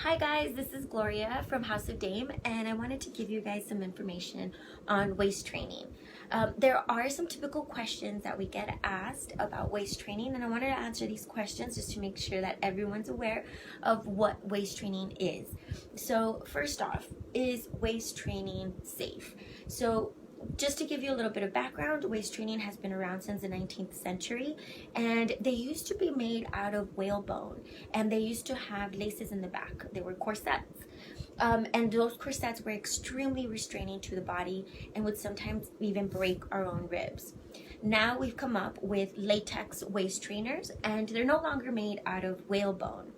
Hi guys, this is Gloria from House of Dame, and I wanted to give you guys some information on waist training. There are some typical questions that we get asked about waist training, and I wanted to answer these questions just to make sure that everyone's aware of what waist training is. So first off, is waist training safe? Just to give you a little bit of background, waist training has been around since the 19th century, and they used to be made out of whalebone, and they used to have laces in the back. They were corsets. And those corsets were extremely restraining to the body and would sometimes even break our own ribs. Now we've come up with latex waist trainers, and they're no longer made out of whalebone.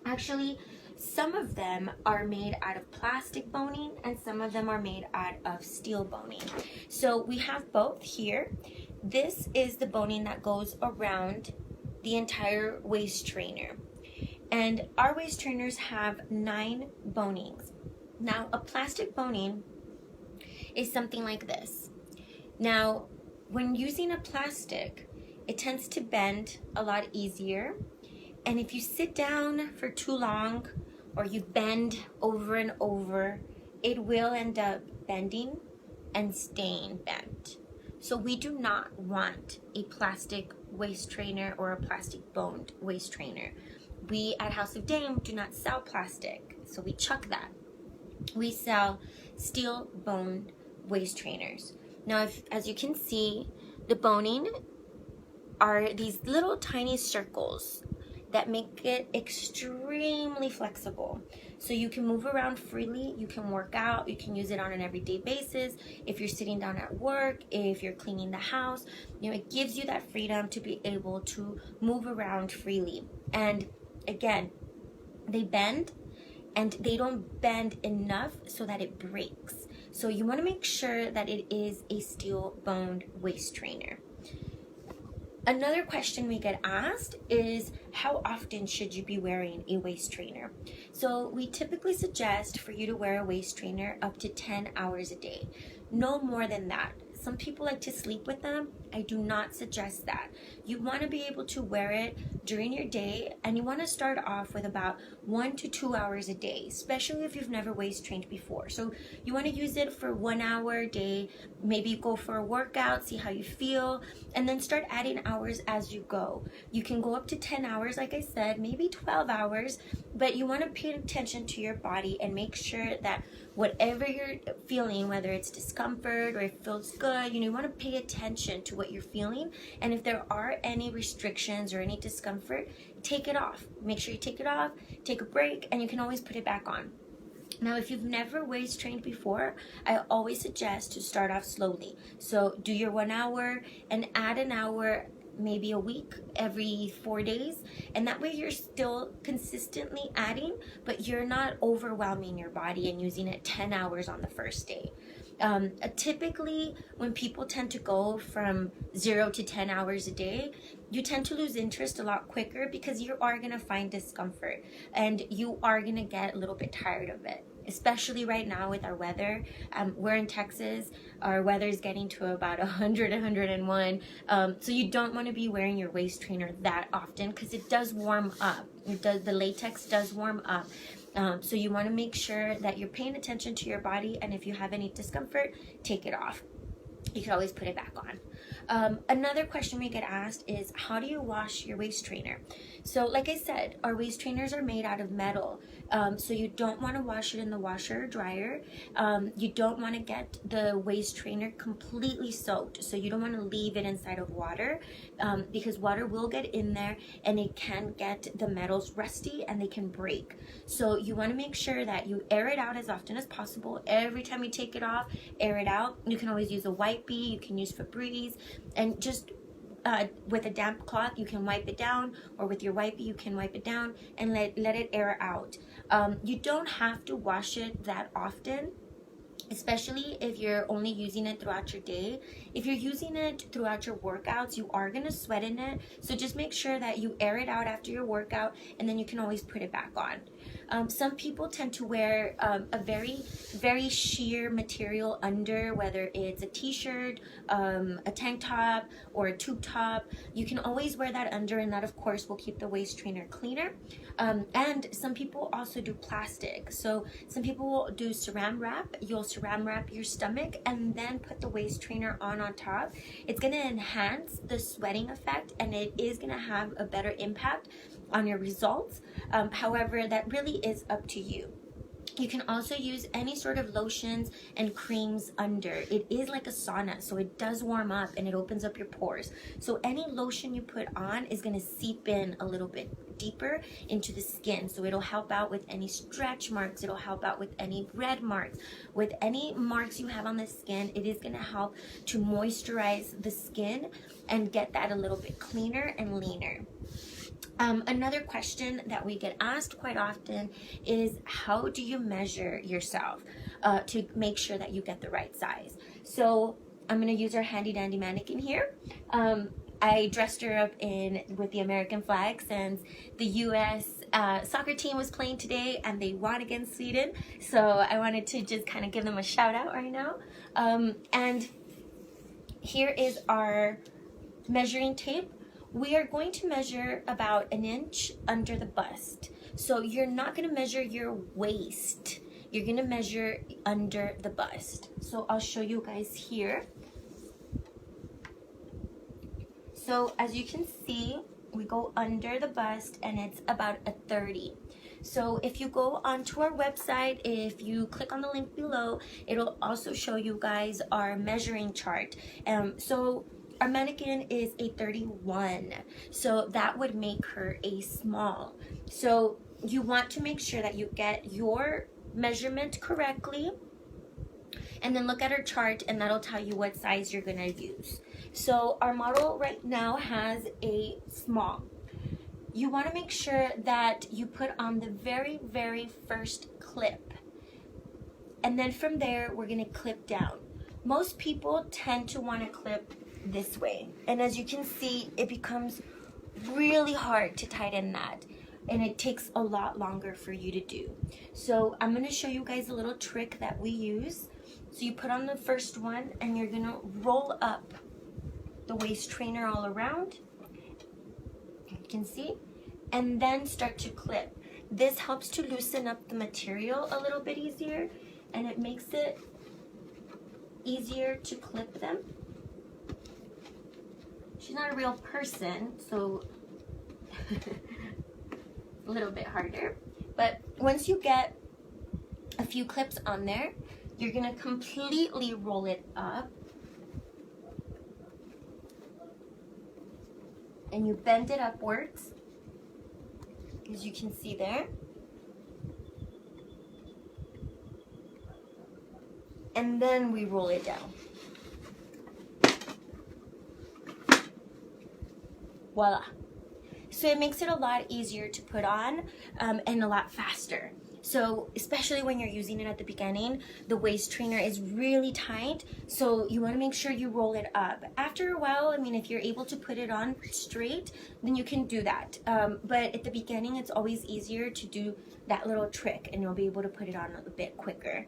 Actually, some of them are made out of plastic boning and some of them are made out of steel boning. So we have both here. This is the boning that goes around the entire waist trainer. And our waist trainers have 9 bonings. Now, a plastic boning is something like this. Now, when using a plastic, it tends to bend a lot easier. And if you sit down for too long or you bend over and over, it will end up bending and staying bent. So we do not want a plastic waist trainer or a plastic boned waist trainer. We at House of Dame do not sell plastic, so we chuck that. We sell steel boned waist trainers. Now, as you can see, the boning are these little tiny circles that make it extremely flexible. So you can move around freely, you can work out, you can use it on an everyday basis. If you're sitting down at work, if you're cleaning the house, it gives you that freedom to be able to move around freely. And again, they bend and they don't bend enough so that it breaks. So you want to make sure that it is a steel boned waist trainer. Another question we get asked is, how often should you be wearing a waist trainer? So we typically suggest for you to wear a waist trainer up to 10 hours a day. No more than that. Some people like to sleep with them. I do not suggest that. You want to be able to wear it during your day, and you want to start off with about 1 to 2 hours a day, especially if you've never waist trained before. So you want to use it for 1 hour a day, maybe go for a workout, see how you feel, and then start adding hours as you go. You can go up to 10 hours, like I said, maybe 12 hours, but you want to pay attention to your body and make sure that whatever you're feeling, whether it's discomfort or it feels good, you want to pay attention to what you're feeling. And if there are any restrictions or any discomfort, take it off. Make sure you take it off, take a break, and you can always put it back on. Now, if you've never waist trained before, I always suggest to start off slowly. So do your 1 hour and add an hour maybe a week, every 4 days, and that way you're still consistently adding, but you're not overwhelming your body and using it 10 hours on the first day. Typically, when people tend to go from 0 to 10 hours a day, you tend to lose interest a lot quicker because you are going to find discomfort and you are going to get a little bit tired of it. Especially right now with our weather. We're in Texas. Our weather is getting to about 100, 101. So you don't want to be wearing your waist trainer that often because it does warm up. The latex does warm up. So you want to make sure that you're paying attention to your body, and if you have any discomfort, take it off. You can always put it back on. Another question we get asked is, how do you wash your waist trainer? So like I said, our waist trainers are made out of metal. So you don't want to wash it in the washer or dryer. You don't want to get the waist trainer completely soaked. So you don't want to leave it inside of water because water will get in there and it can get the metals rusty and they can break. So you want to make sure that you air it out as often as possible. Every time you take it off, air it out. You can always use a wipey, you can use Febreze, and just with a damp cloth you can wipe it down, or with your wipey you can wipe it down and let it air out. You don't have to wash it that often. especially if you're only using it throughout your day. If you're using it throughout your workouts, you are going to sweat in it. So just make sure that you air it out after your workout, and then you can always put it back on. Some people tend to wear a very sheer material under, whether it's a t-shirt, a tank top, or a tube top. You can always wear that under, and that of course will keep the waist trainer cleaner. And some people also do plastic. So some people will do saran wrap. You'll saran wrap your stomach and then put the waist trainer on top. It's going to enhance the sweating effect, and it is going to have a better impact on your results. However, that really is up to you. You can also use any sort of lotions and creams under. It is like a sauna, so it does warm up and it opens up your pores. So any lotion you put on is going to seep in a little bit deeper into the skin. So it'll help out with any stretch marks. It'll help out with any red marks. With any marks you have on the skin, it is going to help to moisturize the skin and get that a little bit cleaner and leaner. Another question that we get asked quite often is, how do you measure yourself to make sure that you get the right size? So I'm going to use our handy dandy mannequin here. I dressed her up with the American flag since the U.S. Soccer team was playing today and they won against Sweden. So I wanted to just kind of give them a shout out right now. And here is our measuring tape. We are going to measure about 1 inch under the bust. So you're not going to measure your waist. You're going to measure under the bust. So I'll show you guys here. So as you can see, we go under the bust and it's about a 30. So if you go onto our website, if you click on the link below, it'll also show you guys our measuring chart. So our mannequin is a 31, so that would make her a small. So you want to make sure that you get your measurement correctly, and then look at her chart, and that'll tell you what size you're gonna use. So our model right now has a small. You want to make sure that you put on the very first clip, and then from there we're gonna clip down. Most people tend to want to clip this way, and as you can see, it becomes really hard to tighten that, and it takes a lot longer for you to do. So I'm going to show you guys a little trick that we use. So you put on the first one and you're going to roll up the waist trainer all around, you can see, and then start to clip. This helps to loosen up the material a little bit easier, and it makes it easier to clip them. She's not a real person, so a little bit harder. But once you get a few clips on there, you're gonna completely roll it up. And you bend it upwards, as you can see there. And then we roll it down. Voila. So it makes it a lot easier to put on and a lot faster. So especially when you're using it at the beginning, the waist trainer is really tight, so you want to make sure you roll it up. After a while, I mean, if you're able to put it on straight, then you can do that. But at the beginning, it's always easier to do that little trick, and you'll be able to put it on a bit quicker.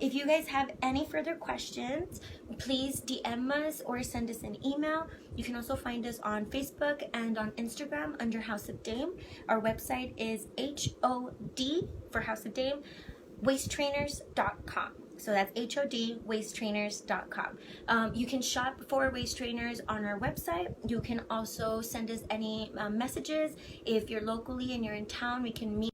If you guys have any further questions, please DM us or send us an email. You can also find us on Facebook and on Instagram under House of Dame. Our website is HOD for House of Dame, waisttrainers.com. So that's HOD waisttrainers.com. You can shop for waist trainers on our website. You can also send us any messages. If you're locally and you're in town, we can meet